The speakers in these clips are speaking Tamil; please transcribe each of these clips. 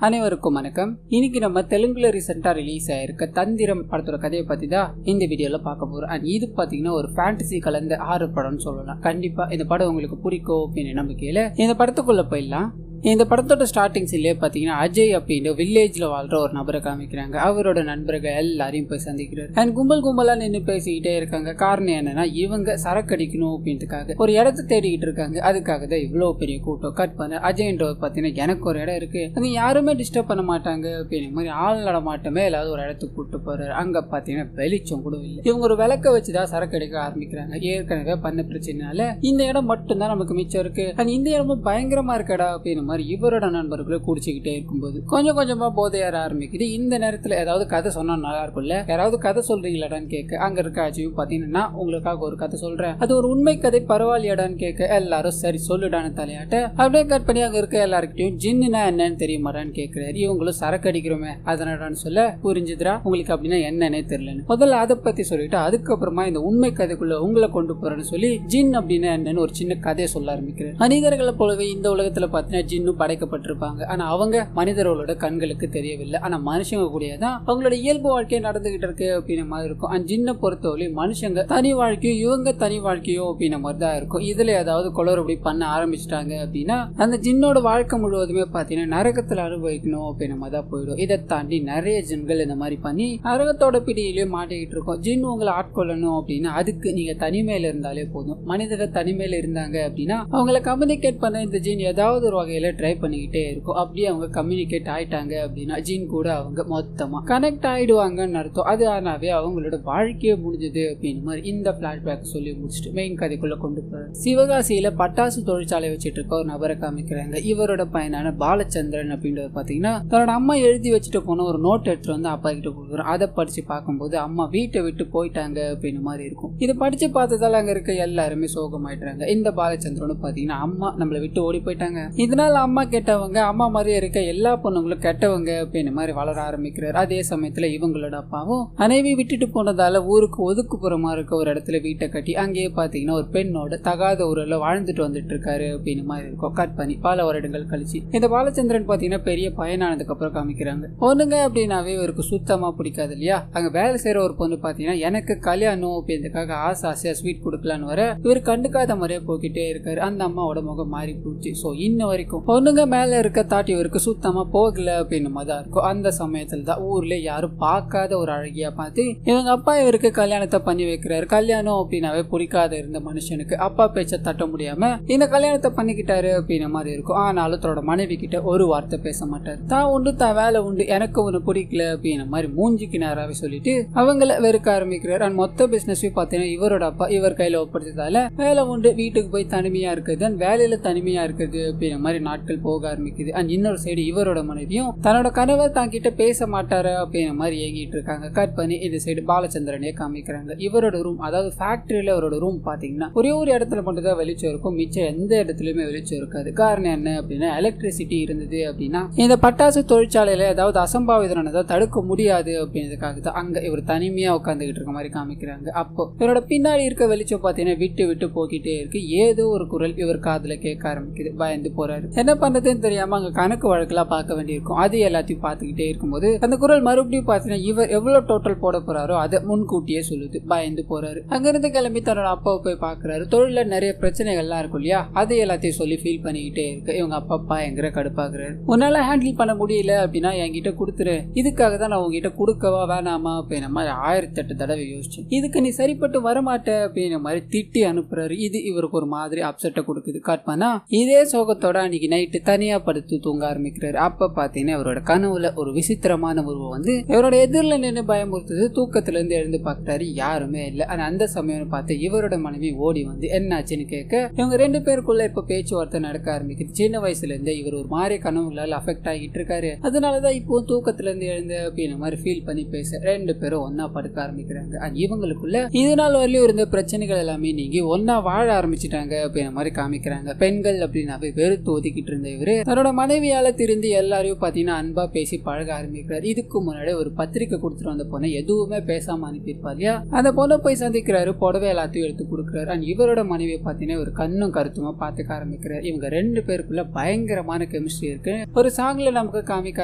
அனைவருக்கும் வணக்கம். இன்னைக்கு நம்ம தெலுங்குல ரீசெண்டா ரிலீஸ் ஆயிருக்க தந்திரம் படத்தோட கதையை பத்தி தான் இந்த வீடியோல பார்க்க போறோம். அண்ட் இது பாத்தீங்கன்னா ஒரு ஃபேண்டசி கலந்த ஹாரர் படம்னு சொல்லலாம். கண்டிப்பா இந்த படம் உங்களுக்கு பிடிக்கும் அப்படின்னு நம்பிக்கையில இந்த படத்துக்குள்ள போயிடலாம். இந்த படத்தோட ஸ்டார்டிங் சீன்லேயே பார்த்தீங்கன்னா அஜய் அப்படின்ற வில்லேஜில் வாழ்கிற ஒரு நபரை காமிக்கிறாங்க. அவரோட நண்பர்கள் எல்லாரையும் போய் சந்திக்கிறாரு. அண்ட் கும்பலாக நின்று பேசிக்கிட்டே இருக்காங்க. காரணம் என்னன்னா இவங்க சரக்கு அடிக்கணும் அப்படின்றதுக்காக ஒரு இடத்த தேடிக்கிட்டு இருக்காங்க. அதுக்காக தான் இவ்வளோ பெரிய கூட்டம். கட் பண்ண அஜய்ன்றவர் பார்த்தீங்கன்னா எனக்கு ஒரு இடம் இருக்கு, அங்கே யாருமே டிஸ்டர்ப் பண்ண மாட்டாங்க அப்படின்ற மாதிரி ஆள் நடமாட்டமே இல்லாத ஒரு இடத்துக்கு கூப்பிட்டு போறாரு. அங்கே பார்த்தீங்கன்னா வெளிச்சம் கூட இல்லை. இவங்க ஒரு விளக்க வச்சுதான் சரக்கு அடிக்க ஆரம்பிக்கிறாங்க. ஏற்கனவே பண்ண பிரச்சனைனால இந்த இடம் மட்டும்தான் நமக்கு மிச்சம் இருக்கு. அண்ட் இந்த இடமும் பயங்கரமா இருக்கடா அப்படின்னு மாதிரி இவரோட நண்பர்களை குடிச்சுக்கிட்டே இருக்கும்போது கொஞ்சம் கொஞ்சமா போதையார ஆரம்பிக்குது. இந்த நேரத்துல ஏதாவது கதை சொன்னா நல்லா இருக்கும்ல, யாராவது கதை சொல்றீங்களாடான்னு கேட்க அங்க இருக்க அஜயும் பாத்தீங்கன்னா உங்களுக்காக ஒரு கதை சொல்றேன், அது ஒரு உண்மை கதை, பரவாயில்லையாடான்னு கேட்க எல்லாரும் சரி சொல்லுடான்னு தலையாட்ட அப்படியே கட் பண்ணி அங்க இருக்க எல்லாருக்கிட்டையும் ஜின்னுனா என்னன்னு தெரியுமாடான்னு கேட்கிறாரு. இவங்களும் சரக்கு அடிக்கிறோமே அதனாடான்னு சொல்ல புரிஞ்சுதுரா உங்களுக்கு அப்படின்னா என்னன்னே தெரியலன்னு முதல்ல அதை பத்தி சொல்லிட்டு அதுக்கப்புறமா இந்த உண்மை கதைக்குள்ள உங்களை கொண்டு போறேன்னு சொல்லி ஜின் அப்படின்னா என்னன்னு ஒரு சின்ன கதையை சொல்ல ஆரம்பிக்கிறார். மனிதர்களை போலவே இந்த உலகத்துல பாத்தீங்கன்னா ஜின்னு படைக்கப்பட்டிருப்பாங்க. ஆனா அவங்க மனிதர்களோட கண்களுக்கு தெரியவில்லை. ஆனா மனுஷங்க கூடதான் அவங்களோட இயல்பு வாழ்க்கையை நடந்துகிட்டு இருக்கு அப்படின்ற மாதிரி இருக்கும். அண்ட் ஜின்னை பொறுத்தவரை மனுஷங்க தனி வாழ்க்கையோ இவங்க தனி வாழ்க்கையோ அப்படின்ற மாதிரி தான் இருக்கும். இதுல ஏதாவது குளறுபடி பண்ண ஆரம்பிச்சிட்டாங்க அப்படின்னா அந்த ஜின்னோட வாழ்க்கை முழுவதுமே பாத்தீங்கன்னா நரகத்துல அனுபவிக்கணும் அப்படின்ற மாதிரி தான் போயிடும். இதை தாண்டி நிறைய ஜின்கள் இந்த மாதிரி பண்ணி நரகத்தோட பிடியிலேயே மாட்டிக்கிட்டு இருக்கும். ஜின் உங்களை ஆட்கொள்ளணும் அப்படின்னா அதுக்கு நீங்க தனிமையில இருந்தாலே போதும். மனிதர்கள் தனிமையில இருந்தாங்க அப்படின்னா அவங்களை கம்யூனிகேட் பண்ண இந்த ஜின் ஏதாவது ஒரு வகையில ட்ரை பண்ணிக்கிட்டே இருக்கும். அப்படியே அவங்க கம்யூனிகேட் ஆயிட்டாங்க அப்படின்னா ஜின் கூட அவங்க மொத்தமா கனெக்ட் ஆயிடுவாங்கன்னு அர்த்தம். அது ஆனாவே அவங்களோட வாழ்க்கையே முடிஞ்சது அப்படின்னு மாதிரி இந்த பிளாஷ்பேக் சொல்லி முடிச்சுட்டு மெயின் கதைக்குள்ள கொண்டு போறாரு. சிவகாசியில பட்டாசு தொழிற்சாலை வச்சுட்டு இருக்க ஒரு நபரை காமிக்கிறாங்க. இவரோட பையனான பாலச்சந்திரன் அப்படின்றத பாத்தீங்கன்னா தன்னோட அம்மா எழுதி வச்சுட்டு போன ஒரு நோட் எடுத்து வந்து அப்பா கிட்ட கொடுக்குறோம். அதை படிச்சு பார்க்கும்போது அம்மா வீட்டை விட்டு போயிட்டாங்க அப்படின்னு மாதிரி இருக்கும். இதை படிச்சு பார்த்ததால அங்க இருக்க எல்லாருமே சோகமாயிட்டாங்க. இந்த பாலச்சந்திரன் பாத்தீங்கன்னா அம்மா நம்மளை விட்டு ஓடி போயிட்டாங்க, இதனால அம்மா கெட்டவங்க, அம்மா மாதிரியே இருக்க எல்லா பொண்ணுங்களும் கெட்டவங்க அப்படின்னு மாதிரி வளர ஆரம்பிக்கிறார். அதே சமயத்துல இவங்களோட அப்பாவும் மனைவி விட்டுட்டு போனதால ஊருக்கு ஒதுக்குப்புறமா இருக்க ஒரு இடத்துல வீட்டை கட்டி அங்கேயே பாத்தீங்கன்னா ஒரு பெண்ணோட தகாத ஊரில் வாழ்ந்துட்டு வந்துட்டு இருக்காரு அப்படின்னு மாதிரி இருக்கும். கட் பண்ணி பல வருடங்கள் கழிச்சு இந்த பாலச்சந்திரன் பாத்தீங்கன்னா பெரிய பையனானதுக்கு அப்புறம் காமிக்கிறாங்க. பொண்ணுங்க அப்படின்னாவே இவருக்கு சுத்தமா பிடிக்காது இல்லையா. அங்க வேலை செய்யற ஒரு பொண்ணு பாத்தீங்கன்னா எனக்கு கல்யாணம் அப்படின்றதுக்காக ஆசையா ஸ்வீட் கொடுக்கலான்னு வர இவர் கண்டுக்காத மாதிரியே போய்கிட்டே இருக்காரு. அந்த அம்மாவோட முகம் மாறி போச்சு. சோ இன்ன வரைக்கும் பொண்ணுங்க மேல இருக்க தாட்டி இவருக்கு சுத்தமா போகல அப்படின்னு மாதிரி இருக்கும். அந்த சமயத்துல தான் ஊர்ல யாரும் பார்க்காத ஒரு அழகியா பார்த்து இவங்க அப்பா இவருக்கு கல்யாணத்தை பண்ணி வைக்கிறாரு. கல்யாணம் அப்படின்னாவே பிடிக்காத இருந்த மனுஷனுக்கு அப்பா பேச்ச தட்ட முடியாம இந்த கல்யாணத்தை பண்ணிக்கிட்டாரு அப்படின்ற மாதிரி இருக்கும். ஆனாலும் தன்னோட மனைவி கிட்ட ஒரு வார்த்தை பேச மாட்டாரு. தான் உண்டு தான் வேலை உண்டு, எனக்கு ஒண்ணு பிடிக்கல அப்படின்ற மாதிரி மூஞ்சிக்கு நேராவே சொல்லிட்டு அவங்கள வெறுக்க ஆரம்பிக்கிறார். அண்ட் மொத்த பிசினஸையும் பார்த்தீங்கன்னா இவரோட அப்பா இவர் கையில ஒப்படைச்சதால வேலை உண்டு வீட்டுக்கு போய் தனிமையா இருக்குது, வேலையில தனிமையா இருக்குது அப்படின்ற மாதிரி நாட்கள் போக ஆரம்பிக்குது. அண்ட் இன்னொரு சைடு இவரோட மனைவியும் தன்னோட கணவர் தாங்கிட்ட பேச மாட்டாரு அப்படின்ற மாதிரி ஏங்கிட்டு இருக்காங்க. கட் பண்ணி இந்த சைடு பாலச்சந்திரனே காமிக்கிறாங்க. இவரோட ரூம், அதாவது ஃபேக்டரியில அவரோட ரூம் பாத்தீங்கன்னா ஒரே ஒரு இடத்துல மட்டும் தான் வெளிச்சம் இருக்கும், மிச்சம் எந்த இடத்துலயுமே வெளிச்சம் இருக்காது. காரணம் என்ன அப்படின்னா எலக்ட்ரிசிட்டி இருந்தது அப்படின்னா இந்த பட்டாசு தொழிற்சாலையில ஏதாவது அசம்பாவிதம் நடந்தால் தடுக்க முடியாது அப்படின்றதுக்காக தான் அங்க இவர் தனிமையா உட்காந்துக்கிட்டு இருக்க மாதிரி காமிக்கிறாங்க. அப்போ இவரோட பின்னாடி இருக்க வெளிச்சம் பாத்தீங்கன்னா விட்டு விட்டு போக்கிட்டே இருக்கு. ஏதோ ஒரு குரல் இவர் காதுல கேட்க ஆரம்பிக்குது. பயந்து போறாரு. என்ன பண்றதுன்னு தெரியாம அங்க கணக்கு வழக்கெல்லாம் பார்க்க வேண்டியிருக்கும். அது எல்லாத்தையும் பார்த்துக்கிட்டே இருக்கும்போது அந்த குரல் மறுபடியும் பார்த்தீங்கன்னா இவர் எவ்வளவு டோட்டல் போட போறாரோ அதை முன்கூட்டியே சொல்லுது. பயந்து போறாரு. அங்கிருந்து கிளம்பி தன்னோட அப்பாவை போய் பாக்குறாரு. தொழில நிறைய பிரச்சனைகள்லாம் இருக்கும் இல்லையா, அது எல்லாத்தையும் சொல்லி ஃபீல் பண்ணிக்கிட்டே இருக்கு. இவங்க அப்பா எங்கிற கடுப்பாக்குறாரு. உன்னால ஹேண்டில் பண்ண முடியல அப்படின்னா என்கிட்ட கொடுத்துரு, இதுக்காக தான் நான் உங்ககிட்ட கொடுக்கவா வேணாமா அப்படின்ற மாதிரி 1008 தடவை யோசிச்சு இதுக்கு நீ சரிப்பட்டு வரமாட்ட அப்படின்ற மாதிரி திட்டி அனுப்புறாரு. இது இவருக்கு ஒரு மாதிரி அப்செட்டை கொடுக்குது. கட் பண்ணா இதே சோகத்தோட அன்னைக்கு நைட்டு தனியா படுத்து தூங்க ஆரம்பிக்கிறாரு. அப்ப பாத்தீங்கன்னா இவரோட கனவுல ஒரு விசித்திரமான உருவம் வந்து இவரோட எதிரில் நின்று பயமுறுத்துது. தூக்கத்துல இருந்து எழுந்து பாக்குறாரு, யாருமே இல்ல. ஆனா அந்த சமயம் பார்த்து இவரோட மனைவி ஓடி வந்து என்னாச்சுன்னு கேட்க இவங்க ரெண்டு பேருக்குள்ள இப்ப பேச்சுவார்த்தை நடக்க ஆரம்பிக்குது. சின்ன வயசுல இருந்து இவர் ஒரு மாதிரி கனவுகளால் அஃபெக்ட் ஆகிட்டு இருக்காரு, அதனாலதான் இப்போ தூக்கத்துல இருந்து எழுந்து அப்படின்ற மாதிரி ஃபீல் பண்ணி பேச ரெண்டு பேரும் ஒன்னா படுக்க ஆரம்பிக்கிறாங்க. இவங்களுக்குள்ள இது நாள் வரலையும் இருந்த பிரச்சனைகள் எல்லாமே நீங்கி ஒன்னா வாழ ஆரம்பிச்சுட்டாங்க அப்படின்ற மாதிரி காமிக்கிறாங்க. பெண்கள் அப்படின்னாவே வெறுத்து ஒதுக்கி சுத்திக்கிட்டு இருந்த இவரு தன்னோட மனைவியால திருந்து எல்லாரையும் பாத்தீங்கன்னா அன்பா பேசி பழக ஆரம்பிக்கிறார். இதுக்கு முன்னாடி ஒரு பத்திரிக்கை கொடுத்துட்டு வந்த பொண்ணை எதுவுமே பேசாம அனுப்பியிருப்பார் இல்லையா, அந்த பொண்ணை போய் சந்திக்கிறாரு, புடவை எல்லாத்தையும் எடுத்து கொடுக்குறாரு. அண்ட் இவரோட மனைவியை பாத்தீங்கன்னா ஒரு கண்ணும் கருத்துமா பாத்துக்க ஆரம்பிக்கிறார். இவங்க 2 பேருக்குள்ள பயங்கரமான கெமிஸ்ட்ரி இருக்கு. ஒரு சாங்ல நமக்கு காமிக்க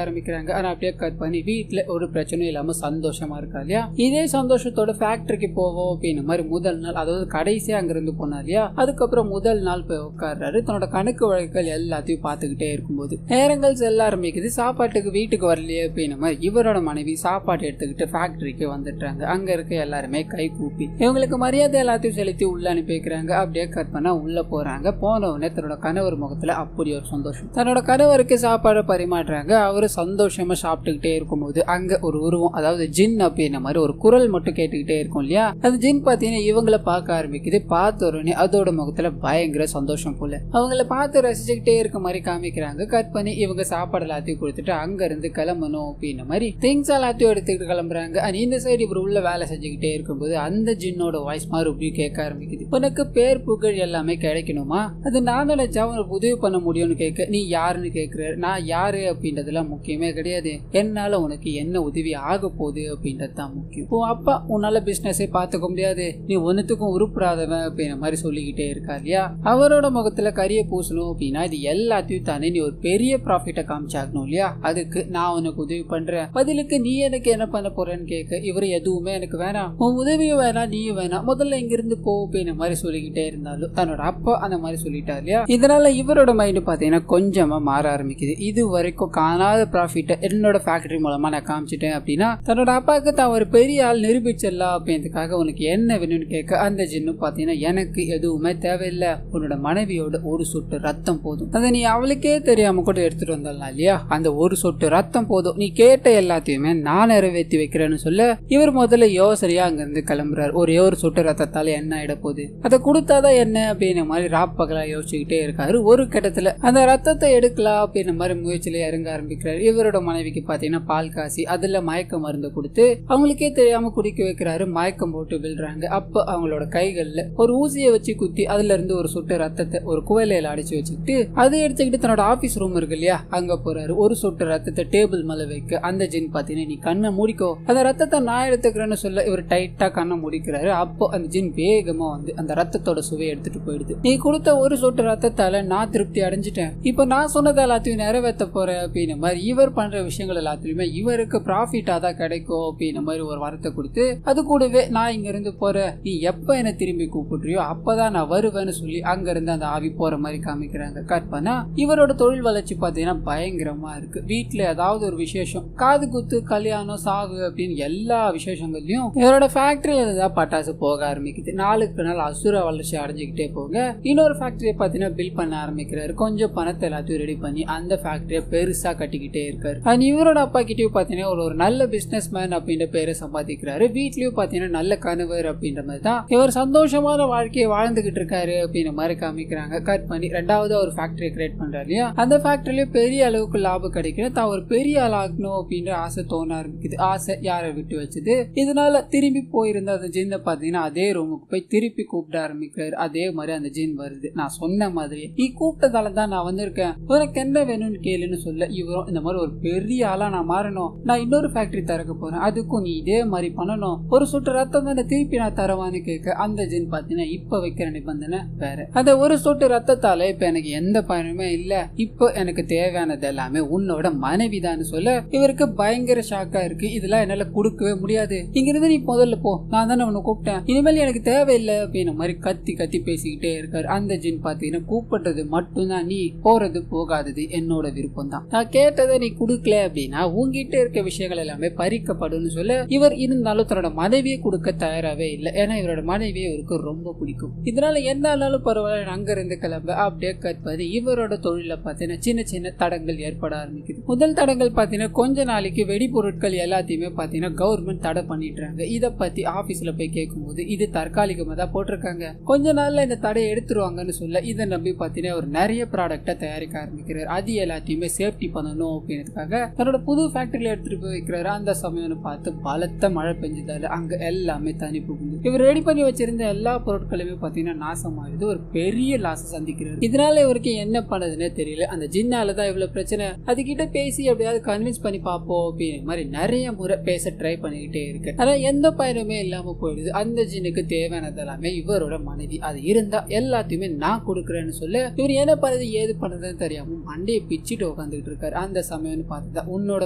ஆரம்பிக்கிறாங்க. ஆனா அப்படியே கட் பண்ணி வீட்டுல ஒரு பிரச்சனையும் இல்லாம சந்தோஷமா இருக்கா இல்லையா. இதே சந்தோஷத்தோட ஃபேக்டரிக்கு போவோம் அப்படின்னு மாதிரி முதல் நாள், அதாவது கடைசியா அங்கிருந்து போனா இல்லையா, அதுக்கப்புறம் முதல் நாள் போய் உட்கார்றாரு. தன்னோட கணக்கு வழக்குகள் எல்லாத்தையும் பார்த்துக்கிட்டே இருக்கும்போது நேரங்கள் செல்ல ஆரம்பிக்குது. சாப்பாட்டுக்கு வீட்டுக்கு வரலையே அப்படின்னு மாதிரி இவரோட மனைவி சாப்பாடு எடுத்துக்கிட்டு ஃபேக்டரிக்கு வந்துட்டாங்க. அங்க இருக்க எல்லாருமே கை கூப்பி இவங்களுக்கு மரியாதை எல்லாத்தையும் செலுத்தி உள்ள அனுப்பி வைக்கிறாங்க. அப்படியே கட் பண்ணா உள்ள போறாங்க. போன உடனே தன்னோட கணவர் முகத்துல அப்படி ஒரு சந்தோஷம். தன்னோட கணவருக்கு சாப்பாடு பரிமாற்றாங்க. அவரு சந்தோஷமா சாப்பிட்டுக்கிட்டே இருக்கும்போது அங்க ஒரு உருவம், அதாவது ஜின் அப்படின்ற மாதிரி ஒரு குரல் மட்டும் கேட்டுக்கிட்டே இருக்கும் இல்லையா, அந்த ஜின் பாத்தீங்கன்னா இவங்களை பார்க்க ஆரம்பிக்குது. பார்த்த உடனே அதோட முகத்துல பயங்கர சந்தோஷம் போல அவங்கள பார்த்து ரசிச்சுக்கிட்டே இருக்க மாதிரி காமிக்கிறாங்க. கட் பண்ணி இவங்க சாப்பாடு எல்லாத்தையும் கொடுத்துட்டு அங்க இருந்து கிளம்பணும் அப்படின்ற மாதிரி திங்ஸ் எல்லாத்தையும் எடுத்துக்கிட்டு கிளம்புறாங்க. அண்ட் இந்த சைடு இவர் உள்ள வேலை செஞ்சுக்கிட்டே இருக்கும்போது அந்த ஜின்னோட வாய்ஸ் மறுபடியும் கேட்க ஆரம்பிக்குது. உனக்கு பேர் புகழ் எல்லாமே கிடைக்கணுமா, அது நான் நினைச்சா உனக்கு உதவி பண்ண முடியும்னு கேட்க, நீ யாருன்னு கேட்கிற, நான் யாரு அப்படின்றதுலாம் முக்கியமே கிடையாது, என்னால உனக்கு என்ன உதவி ஆக போகுது அப்படின்றது தான் முக்கியம். உன் அப்பா உன்னால பிசினஸே பார்த்துக்க முடியாது, நீ ஒன்னுத்துக்கும் உருப்படாதவன் அப்படின்ற மாதிரி சொல்லிக்கிட்டே இருக்கா இல்லையா. அவரோட முகத்துல கரிய பூசணும் அப்படின்னா இது எல்லாத்தையும் தானே நீ ஒரு பெரிய ப்ராஃபிட்டை காமிச்சாகணும் இல்லையா, அதுக்கு நான் உனக்கு உதவி பண்றேன், பதிலுக்கு நீ எனக்கு என்ன பண்ண போறேன்னு கேட்க, இவரு எதுவுமே எனக்கு வேணாம், உன் உதவியும் வேணாம், நீயும் வேணாம், முதல்ல இங்கிருந்து போ அப்படின்ற மாதிரி சொல்லிக்கிட்டே இருந்தாலும் தன்னோட அப்பா அந்த மாதிரி சொல்லிட்டார் இல்லையா. இதனால இவரோட மைண்ட் பாத்தீங்கன்னா கொஞ்சமா மாற ஆரம்பிக்குது. இது வரைக்கும் காணாத ப்ராஃபிட்டை என்னோட ஃபேக்டரி மூலமா நான் காமிச்சிட்டேன் அப்படின்னா தன்னோட அப்பாவுக்கு தான் ஒரு பெரிய ஆள் நிரூபிச்சிடலாம் அப்படின்றதுக்காக உனக்கு என்ன வேணும்னு கேட்க, அந்த ஜின்னு பாத்தீங்கன்னா எனக்கு எதுவுமே தேவையில்லை, உன்னோட மனைவியோட ஒரு சொட்டு ரத்தம் போதும், அதை நீ அவளுக்கே தெரியாம கூட எடுத்துட்டு வந்துடலாம் இல்லையா, அந்த ஒரு சொட்டு ரத்தம் போதும், நீ கேட்ட எல்லாத்தையுமே நான் நிறைவேற்றி வைக்கிறேன்னு சொல்ல இவர் முதல்ல யோசனையா அங்கிருந்து கிளம்புறாரு. ஒரே ஒரு சொட்டு ரத்தத்தால என்ன ஆயிட போகுது, அதை கொடுத்தாதான் என்ன அப்படின்ற மாதிரி ராப்பகலா யோசிச்சுக்கிட்டே இருக்காரு. ஒரு கட்டத்துல அந்த ரத்தத்தை எடுக்கலாம் அப்படின்ற மாதிரி முயற்சியில இறங்க ஆரம்பிக்கிறாரு. இவரோட மனைவிக்கு பாத்தீங்கன்னா பால் காசி அதுல மயக்க மருந்து கொடுத்து அவங்களுக்கே தெரியாம குடிக்க வைக்கிறாரு. மயக்கம் போட்டு விழுறாங்க. அப்ப அவங்களோட கைகள்ல ஒரு ஊசியை வச்சு குத்தி அதுல இருந்து ஒரு சொட்டு ரத்தத்தை ஒரு குவலையில அடிச்சு வச்சுக்கிட்டு அதை எடுத்துக்கிட்டு தன்னோட ஆபீஸ் ரூம் இருக்கு இல்லையா அங்க போறாரு. ஒரு சொட்டு ரத்தத்தை டேபிள் மேல வைக்க அந்த ஜின் பாத்தீங்கன்னா நீ கண்ணை மூடிக்கோ, அந்த ரத்தத்தை நான் எடுத்துக்கிறேன்னு சொல்ல இவர் டைட்டா கண்ணை முடிக்கிறாரு. அப்போ அந்த ஜின் வேகமா வந்து அந்த ரத்தத்தோட சுவையை எடுத்துட்டு போயிடுது. நீ கொடுத்த ஒரு சொட்டு ரத்தத்தால நான் திருப்தி அடைஞ்சிட்டேன், இப்ப நான் சொன்னது எல்லாத்தையும் நிறைவேற்ற போறேன் அப்படின்ற மாதிரி இவர் பண்ற விஷயங்கள் எல்லாத்துலயுமே இவருக்கு ப்ராஃபிட்டா தான் கிடைக்கும் அப்படின்ற மாதிரி ஒரு வார்த்தை கொடுத்து அது கூடவே நான் இங்க இருந்து போறேன், நீ எப்ப என்ன திரும்பி கூப்பிடுறியோ அப்பதான் நான் வருவேன்னு சொல்லி அங்க இருந்து அந்த ஆவி போற மாதிரி காமிக்கிறாங்க. கட் பண்ணா இவரோட தொழில் வளர்ச்சி பாத்தீங்கன்னா பயங்கரமா இருக்கு. வீட்டுல ஏதாவது ஒரு விசேஷம், காது குத்து, கல்யாணம், சாவு அப்படின்னு எல்லா விசேஷங்கள்லயும் இவரோட ஃபேக்டரியில தான் பட்டாசு போக ஆரம்பிக்குது. நாளுக்கு நாள் அசுர வளர்ச்சி அடைஞ்சுக்கிட்டே போக இன்னொரு ஃபேக்டரியை பாத்தீங்கன்னா பில் பண்ண ஆரம்பிக்கிறாரு. கொஞ்சம் பணத்தை எல்லாத்தையும் ரெடி பண்ணி அந்த ஃபேக்டரியை பெருசா கட்டிக்கிட்டே இருக்காரு. அண்ட் இவரோட அப்பா கிட்டயும் பாத்தீங்கன்னா ஒரு நல்ல பிசினஸ் மேன் அப்படின்ற பேரை சம்பாதிக்கிறாரு. வீட்லயும் பாத்தீங்கன்னா நல்ல கணவர் அப்படின்ற மாதிரி தான் இவர் சந்தோஷமான வாழ்க்கையை வாழ்ந்துகிட்டு இருக்காரு அப்படின்ற மாதிரி காமிக்கிறாங்க. கட் பண்ணி ரெண்டாவது ஒரு ஃபேக்டரி கிரியேட் பண்றாரு இல்லையா, அந்த ஃபேக்டரியில பெரிய அளவுக்கு லாபம் கிடைக்கணும், தான் ஒரு பெரிய ஆள் ஆகணும் அப்படின்ற ஆசை தோண ஆரம்பிக்குது. ஆசை யாரை விட்டு வச்சது. இதனால திரும்பி போயிருந்த அந்த ஜின்னை பாத்தீங்கன்னா அதே ரூமுக்கு போய் திருப்பி கூப்பிட ஆரம்பிக்கிறாரு. அதே மாதிரி அந்த ஜின் வருது. நான் சொன்ன மாதிரி நீ கூப்பிட்டதால தான் நான் வந்திருக்கேன், உனக்கு என்ன வேணும்னு கேளுன்னு சொல்ல இவரும் இந்த மாதிரி ஒரு பெரிய ஆளா நான் மாறணும், நான் இன்னொரு ஃபேக்டரி திறக்க போறேன், அதுக்கும் நீ இதே மாதிரி பண்ணணும், ஒரு சொட்டு ரத்தம் தானே திருப்பி நான் தரவான்னு கேட்க அந்த ஜின் பாத்தீங்கன்னா இப்ப வைக்கிற நிபந்தனை வேற. அந்த ஒரு சொட்டு ரத்தத்தால இப்ப எனக்கு எந்த பயனுமே இல்ல, இப்போ எனக்கு தேவையானது எல்லாமே உன்னோட மனைவி தான் சொல்ல இவருக்கு பயங்கர ஷாக்கா இருக்கு. இதெல்லாம் என்னால கொடுக்கவே முடியாது, இங்க இருந்து நீ முதல்ல போ, நான் தானே உன்னை கூப்பிட்டேன், இனிமேல் எனக்கு தேவையில்லை அப்படின்ற மாதிரி கத்தி கத்தி பேசிக்கிட்டே இருக்காரு. அந்த ஜின் பாத்தீங்கன்னா கூப்பிடுறது மட்டும்தான், நீ போறது போகாதது என்னோட விருப்பம் தான், நான் கேட்டதை நீ கொடுக்கல அப்படின்னா உங்ககிட்ட இருக்க விஷயங்கள் எல்லாமே பறிக்கப்படும் சொல்ல இவர் இருந்தாலும் தன்னோட மனைவியை கொடுக்க தயாராகவே இல்லை. ஏன்னா இவரோட மனைவியை இவருக்கு ரொம்ப பிடிக்கும். இதனால என்ன ஆனாலும் பரவாயில்ல அங்க இருந்து கிளம்ப அப்படியே கற்பது இவரோட தொழில பார்த்தீங்கன்னா சின்ன சின்ன தடங்கள் ஏற்பட ஆரம்பிக்குது. முதல் தடங்கள் பாத்தீங்கன்னா கொஞ்ச நாளைக்கு வெடிபொருட்கள் எல்லாத்தையுமே பாத்தீங்கன்னா கவர்மெண்ட் தடை பண்ணிடுறாங்க. இத பத்தி ஆபீஸ்ல போய் கேட்கும்போது இது தற்காலிகமா தான் போட்டிருக்காங்க, கொஞ்ச நாள்ல இந்த தடையை எடுத்துருவாங்கன்னு சொல்ல இதை நம்பி பாத்தீங்கன்னா ஒரு நிறைய ப்ராடக்ட்டை தயாரிக்க ஆரம்பிக்கிறார். அது எல்லாத்தையுமே சேஃப்டி பண்ணணும் அப்படின்றதுக்காக தன்னோட புது ஃபேக்டரியில எடுத்துட்டு போய் வைக்கிறாரு. அந்த சமயம்னு பார்த்து பலத்த மழை பெஞ்சதால அங்க எல்லாமே தனி புகுந்து இவர் ரெடி பண்ணி வச்சிருந்த எல்லா பொருட்களுமே பாத்தீங்கன்னா நாசமாயிடுது. ஒரு பெரிய லாஸ் சந்திக்கிறாரு. இதனால இவருக்கு என்ன பண்ணதுன்னே தெரியல. அந்த ஜின்னாலதான் இவ்வளவு பிரச்சனை, அதுகிட்ட பேசி எப்படியாவது கன்வின்ஸ் பண்ணி பார்ப்போம் அப்படின்னு மாதிரி நிறைய முறை பேச ட்ரை பண்ணிக்கிட்டே இருக்கு. ஆனா எந்த பயனுமே இல்லாம போயிடுது. அந்த ஜின்னுக்கு தேவையானது எல்லாமே இவரோட மனைவி, அது இருந்தா எல்லாத்தையுமே நான் கொடுக்குறேன்னு சொல்ல இவர் என்ன பண்ணுறது ஏது பண்ணுறதுன்னு தெரியாம மண்டையை பிச்சுட்டு உட்காந்துட்டு இருக்காரு. அந்த சமயம்னு பார்த்துதான் உன்னோட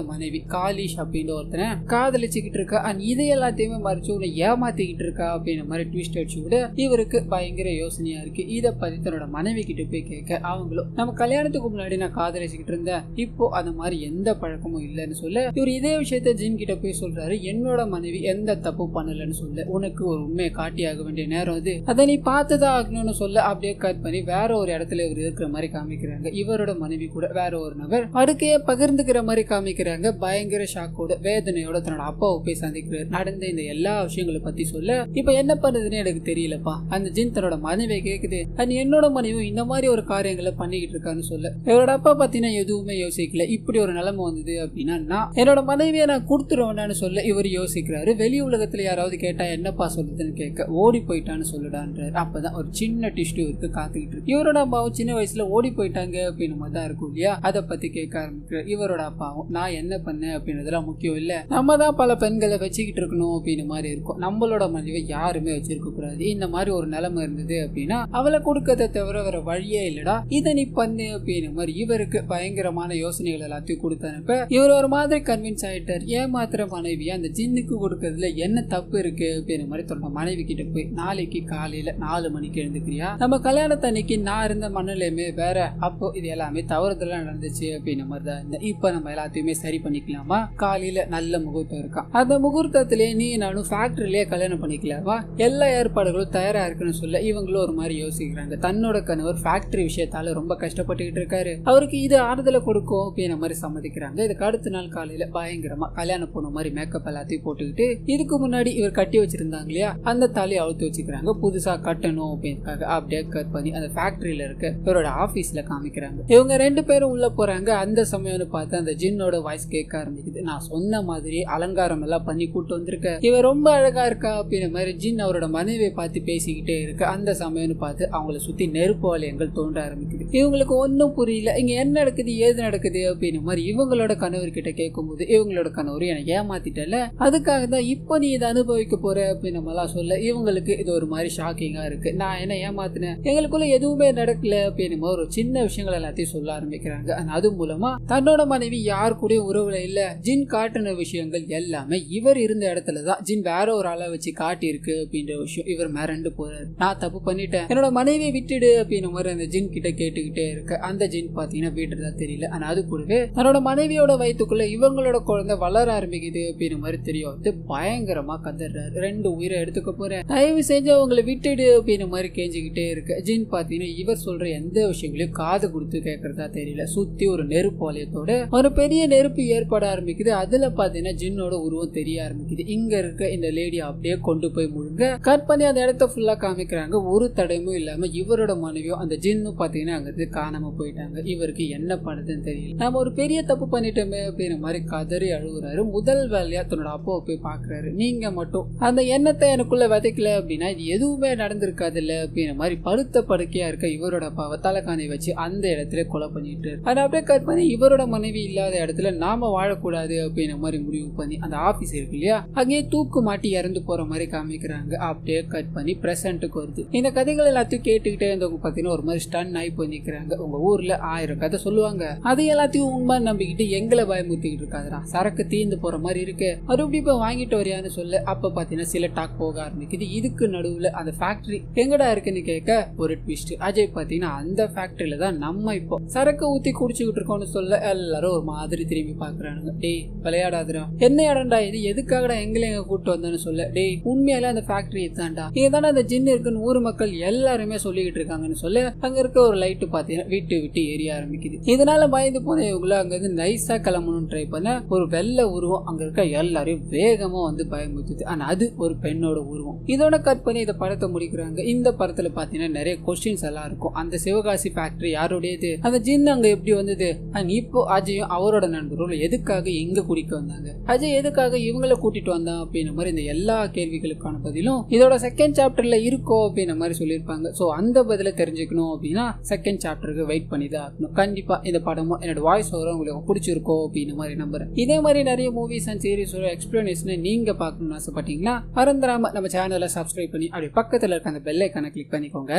மனைவி காலிஷ் அப்படின்னு ஒருத்தனை காதலிச்சுக்கிட்டு இருக்கா, அண்ட் இதை எல்லாத்தையுமே மறைச்சு உன்னை ஏமாத்திக்கிட்டு இருக்கா அப்படின்ற மாதிரி ட்விஸ்ட் அடிச்சு விட இவருக்கு பயங்கர யோசனையா இருக்கு. இதை பத்தி தன்னோட மனைவி கிட்ட போய் கேட்க அவங்களும் நம்ம கல்யாணத்துக்கு முன்னாடி நான் காதலிச்சுக்கிட்டு இருந்தேன், இப்போ அந்த மாதிரி எந்த பழக்கமும் இல்லைன்னு சொல்ல இவர் இதே விஷயத்த ஜின் கிட்ட போய் சொல்றாரு. என்னோட மனைவி எந்த தப்பு பண்ணலன்னு சொல்ல உனக்கு ஒரு உண்மையை காட்டியாக வேண்டிய நேரம் அது, அதை நீ பார்த்துதான் ஆகணும்னு சொல்ல அப்படியே கட் பண்ணி வேற ஒரு இடத்துல இவர் இருக்கிற மாதிரி காமிக்கிறாங்க. இவரோட மனைவி கூட வேற ஒரு நபர் படுக்கைய பகிர்ந்துக்கிற மாதிரி காமிக்கிறாங்க. பயங்கர ஷாக்கோட வேதனையோட தன்னோட அப்பாவை போய் சந்திக்கிறார். நடந்த இந்த எல்லா விஷயங்களை பத்தி சொல்ல இப்ப என்ன பண்றதுன்னு எனக்கு தெரியலப்பா. அந்த ஜின் தன்னோட மனைவியை கேக்குது, அண்ட் என்னோட மனைவி இந்த மாதிரி ஒரு காரியங்களை பண்ணிக்கிட்டு இருக்கான்னு சொல்ல இவரோட அப்பா பாத்தீங்கன்னா எதுவுமே யோசிக்கல. இப்படி ஒரு நிலைமை வந்தது அப்படின்னா நான் என்னோட மனைவியை நான் கொடுத்துருவேன்னு சொல்ல இவர் யோசிக்கிறாரு. வெளி உலகத்துல யாராவது கேட்டா என்னப்பா சொல்லுதுன்னு கேட்க ஓடி போயிட்டான்னு சொல்லுடான்றாரு. அப்பதான் ஒரு சின்ன டிஷ்டு இருக்கு காத்துக்கிட்டு இருக்கு. இவரோட அப்பாவும் சின்ன வயசுல ஓடி போயிட்டாங்க அப்படின்னு மாதிரி தான் இருக்கும் இல்லையா, அதை பத்தி கேட்க ஆரம்பிக்கிறார். இவரோட அப்பாவும் நான் என்ன பண்ணேன் அப்படின்றதுலாம் முக்கியம் இல்ல, நம்ம தான் பல பெண்களை வச்சுக்கிட்டு இருக்கணும் அப்படின்னு மாதிரி இருக்கும், நம்மளோட மனைவி யாருமே வச்சிருக்க கூடாது, இந்த மாதிரி ஒரு நிலைமை இருந்தது அப்படின்னா அவளை கொடுக்கறத தவிர வேற வழியே இல்லடா, இதை நீ பண்ணு அப்படின்னு மாதிரி இவருக்கு பயங்கரமான யோசனைகள் எல்லாத்தையும் கொடுத்தனப்ப இவர் ஒரு மாதிரி கன்வின்ஸ் ஆயிட்டார். ஏமாத்திர மனைவியா அந்த ஜின்னுக்கு கொடுக்கறதுல என்ன தப்பு இருக்கு அப்படின்னு மாதிரி தன்னோட மனைவி கிட்ட போய் நாளைக்கு காலையில 4 மணிக்கு எழுந்துக்கிறியா, நம்ம கல்யாணத்தன்னைக்கு நான் இருந்த மண்ணிலையுமே வேற, அப்போ இது எல்லாமே தவறுதெல்லாம் நடந்துச்சு அப்படின்னு மாதிரி தான் இருந்தேன், இப்ப நம்ம எல்லாத்தையுமே சரி பண்ணிக்கலாமா, காலையில நல்ல முகூர்த்தம் இருக்கான், அந்த முகூர்த்தத்திலே நீ நானும் ஃபேக்டரியிலேயே கல்யாணம் பண்ணிக்கலாமா, எல்லா ஏற்பாடுகளும் தயாரா இருக்குன்னு சொல்ல இவங்களும் ஒரு மாதிரி யோசிக்கிறாங்க. தன்னோட கணவர் ஃபேக்டரி விஷயத்தால ரொம்ப கஷ்டப்பட்டுக்கிட்டு இருக்காரு, அவருக்கு இது ஆறுதலை கொடுக்கும் அப்படின்ற மாதிரி சம்மதிக்கிறாங்க. இதுக்கு அடுத்த நாள் காலையில பயங்கரமா கல்யாணம் போன மாதிரி மேக்கப் எல்லாத்தையும் போட்டுக்கிட்டு இதுக்கு முன்னாடி இவர் கட்டி வச்சிருந்தாங்க இல்லையா அந்த தாலியை அவுத்து வச்சுக்கிறாங்க. புதுசா கட்டணும் அப்படின்றதுக்காக அப்படியே கட் பண்ணி அந்த ஃபேக்டரியில இருக்க இவரோட ஆபீஸ்ல காமிக்கிறாங்க. இவங்க 2 பேரும் உள்ள போறாங்க. அந்த சமயம்னு பார்த்து அந்த ஜின்னோட வாய்ஸ் கேட்க ஆரம்பிக்குது, நான் சொன்ன மாதிரி அலங்காரம் எல்லாம் பண்ணி கூட்டு வந்திருக்க, இவ ரொம்ப அழகா இருக்கா அப்படின்ற மாதிரி ஜின் அவரோட மனைவியை பார்த்து பேசிக்கிட்டே இருக்கு. அந்த சமயம்னு பார்த்து அவங்களை சுத்தி நெருப்பு வளையங்கள் தோன்ற ஆரம்பிக்குது. இவங்களுக்கு ஒன்னும் புரியல, இங்க என்ன நடக்குது ஏது நடக்குது அப்படின்னு மாதிரி இவங்களோட கணவர் கிட்ட கேட்கும்போது இவங்களோட கணவர் எனக்கு ஏமாத்திட்டல, அதுக்காக தான் இப்போ நீ இதை அனுபவிக்க போற அப்படின்னு நம்மளாம் சொல்ல இவங்களுக்கு இது ஒரு மாதிரி ஷாக்கிங்கா இருக்கு. நான் என்ன ஏமாத்தினேன், எங்களுக்குள்ள எதுவுமே நடக்கல அப்படின்னு ஒரு சின்ன விஷயங்கள் எல்லாத்தையும் சொல்ல ஆரம்பிக்கிறாங்க. அது மூலமா தன்னோட மனைவி யார் கூட உறவுல இல்ல, ஜின் காட்டின விஷயங்கள் எல்லாமே இவர் இருந்த இடத்துலதான் ஜின் வேற ஒரு ஆளை வச்சு காட்டி இருக்கு அப்படின்ற விஷயம் இவர் மிரண்டு போறாரு. நான் தப்பு பண்ணிட்டேன், என்னோட மனைவியை விட்டுடு அப்படின்னு மாதிரி அந்த ஜின் கிட்ட கேட்டுக்கிட்டே இருக்கு. அந்த ஜின் பாத்தீங்கன்னா வீட்டுதான் தெரியல, ஆனா அது கூடவே தன்னோட மனைவியோட வயிற்றுக்குள்ள இவங்களோட குழந்தை வளர ஆரம்பிக்குது அப்படின்னு மாதிரி தெரியும். பயங்கரமா கதறாரு, 2 உயிரை எடுத்துக்க போறேன், தயவு செஞ்சு அவங்களை விட்டுடு அப்படின்னு மாதிரி கேஞ்சிக்கிட்டே இருக்கு. ஜின் பாத்தீங்கன்னா இவர் சொல்ற எந்த விஷயங்களையும் காது கொடுத்து கேட்கறதா தெரியல. சுத்தி ஒரு நெருப்பு வளையத்தோட ஒரு பெரிய நெருப்பு ஏற்பட ஆரம்பிக்குது. அதுல பாத்தீங்கன்னா ஜின்னோட உருவம் தெரிய ஆரம்பிக்குது. இங்க இருக்க இந்த லேடி அப்படியே கொண்டு போய் முழுங்க கட் பண்ணி அந்த இடத்த ஃபுல்லா காமிக்கிறாங்க. ஒரு தடயமும் இல்லாம இவரோட மனைவியும் அந்த ஜின்னும் பாத்தீங்கன்னா அங்கிருந்து காணாம போயிட்டாங்க. இவருக்கு என்ன பண்ணுதுன்னு தெரியல, நம்ம ஒரு பெரிய தப்பு பண்ணிட்டோமே அப்படின்ற மாதிரி கதறி அழுகுறாரு. முதல் வேலையா தன்னோட அப்பாவை போய் பாக்குறாரு. நீங்க மட்டும் அந்த எண்ணத்தை எனக்குள்ள விதைக்கல அப்படின்னா இது எதுவுமே நடந்திருக்காது இல்ல அப்படின்ற மாதிரி படுத்த படுக்கையா இருக்க இவரோட அப்பாவை தலைக்காணி வச்சு அந்த இடத்துல கொலை பண்ணிட்டு அதை அப்படியே கட் பண்ணி இவரோட மனைவி இல்லாத இடத்துல நாம வாழக்கூடாது அப்படின்ற மாதிரி முடிவு பண்ணி அந்த ஆபீஸ் இருக்கு இல்லையா அங்கேயே தூக்கு மாட்டி இறந்து போற மாதிரி காமிக்கிறாங்க. அப்படியே கட் பண்ணி பிரசன்ட்டுக்கு வருது. இந்த கதைகள் எல்லாத்தையும் கேட்டுக்கிட்டே இருந்தவங்க பாத்தீங்கன்னா ஒரு மாதிரி ஸ்டன் ஆகி போய் நிக்கிறாங்க. உங்க ஊர்ல 1000 கதை சொல்லுவாங்க, அது எல்லாத்தையும் உண்மை நம்பிக்கிட்டு எங்களை பயமுறுத்திக்கிட்டு இருக்காதுடா, சரக்கு தீர்ந்து போற மாதிரி இருக்கு, மறுபடியும் இப்ப வாங்கிட்டு வரியான்னு சொல்ல அப்ப பாத்தீங்கன்னா சில டாக் போக ஆரம்பிக்குது. இதுக்கு நடுவுல அந்த ஃபேக்டரி எங்கடா இருக்குன்னு கேட்க ஒரு ட்விஸ்ட். அஜய் பாத்தீங்கன்னா அந்த ஃபேக்டரியில தான் நம்ம இப்போ சரக்கு ஊத்தி குடிச்சுக்கிட்டு இருக்கோம்னு சொல்ல எல்லாரும் ஒரு மாதிரி திரும்பி பாக்குறானுங்க. டேய் விளையாடாதுடா, என்ன இடம்டா இது, எதுக்காகடா எங்களை எங்க கூட்டு வந்தேன்னு சொல்ல, டேய் உண்மையால அந்த ஃபேக்டரி இதுதான்டா, இதுதானே அந்த ஜின் இருக்குன்னு ஊர் மக்கள் எல்லாருமே சொல்லிக்கிட்டு இருக்காங்கன்னு சொல்ல அங்க இருக்க ஒரு லைட் பாத்தீங்கன்னா விட்டு விட்டு எரிய ஆரம்பிக்குது. இதனால பயந்து போன இவங்களும் அதுக்குள்ள அங்க இருந்து நைஸா கிளம்பணும்னு ட்ரை பண்ண ஒரு வெள்ளை உருவம் அங்க இருக்க எல்லாரையும் வேகமா வந்து பயமுறுத்துது. ஆனா அது ஒரு பெண்ணோட உருவம். இதோட கட் பண்ணி இந்த படத்தை முடிக்கிறாங்க. இந்த படத்துல பாத்தீங்கன்னா நிறைய கொஸ்டின்ஸ் எல்லாம் இருக்கும். அந்த சிவகாசி ஃபேக்டரி யாருடையது, அந்த ஜின் அங்க எப்படி வந்தது, அண்ட் இப்போ அஜயும் அவரோட நண்பரும் எதுக்காக எங்க குடிக்க வந்தாங்க, அஜய் எதுக்காக இவங்கள கூட்டிட்டு வந்தான் அப்படின்ற மாதிரி இந்த எல்லா கேள்விகளுக்கான பதிலும் இதோட செகண்ட் சாப்டர்ல இருக்கோ அப்படின்ற மாதிரி சொல்லியிருப்பாங்க. ஸோ அந்த பதில தெரிஞ்சுக்கணும் அப்படின்னா செகண்ட் சாப்டருக்கு வெயிட் பண்ணி தான் ஆகணும். கண்டிப்பா இந்த படமும் என்னோட வாய்ஸ் ஓவர் உங்களுக்கு பிடிச்சிருக்கோ அப்படின்ற மாதிரி நம்புறேன். இதே மாதிரி நிறைய மூவிஸ் அண்ட் சீரிஸோட எக்ஸ்பிளனேஷனை நீங்க பார்க்கணும்னு ஆசைப்பட்டீங்கன்னா மறந்துடாம நம்ம சேனலை சப்ஸ்கிரைப் பண்ணி அப்படி பக்கத்தில் இருக்க அந்த பெல் ஐக்கானை கிளிக் பண்ணிக்கோங்க.